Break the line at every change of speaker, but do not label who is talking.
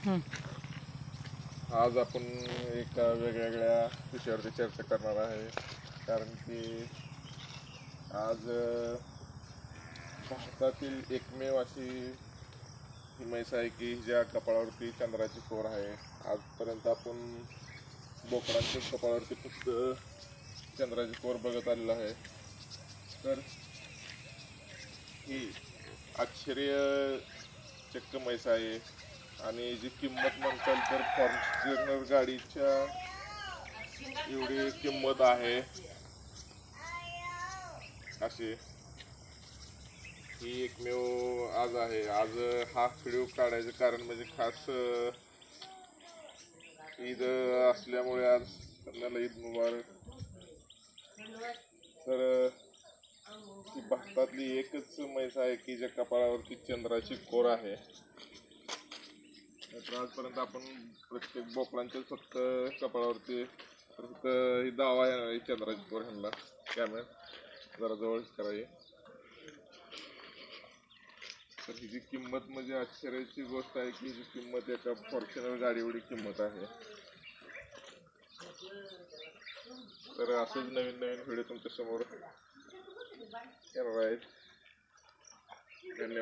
हं.
आज आपण एका वेगवेगळ्या विषयावरती चर्चा करणार आहे. कारण की आज भारतातील एकमेव अशी ही म्हैस आहे की ज्या कपाळावरती चंद्राची कोर आहे. आजपर्यंत आपण बोकडांच्या कपाळावरती फक्त चंद्राची कोर बघत आलेलो आहे. तर ही आश्चर्यचक्क म्हैस आहे. आणि जी किंमत म्हणताल तर फॉर्च्युनर गाडीच्या एवढी किंमत आहे अशी ही एकमेव आज आहे. आज हा व्हिडिओ काढायचं कारण म्हणजे खास ईद असल्यामुळे आज त्यांना ईद मुबारक. तर ही भारतातली एकच म्हैस आहे की ज्या कपाळावरती चंद्राची कोर आहे. तर आजपर्यंत आपण प्रत्येक बोकडांच्या फक्त कपाळावरती फक्त ही दावा आहे चंद्राची कोर. ह्यांना कॅमेरा जरा जवळ करावी. तर हिची किंमत म्हणजे आश्चर्याची गोष्ट आहे की हिची किंमत एका फॉर्च्युनर गाडी एवढी किंमत आहे. तर असंच नवीन नवीन व्हिडिओ तुमच्या समोर येणार आहेत. धन्यवाद.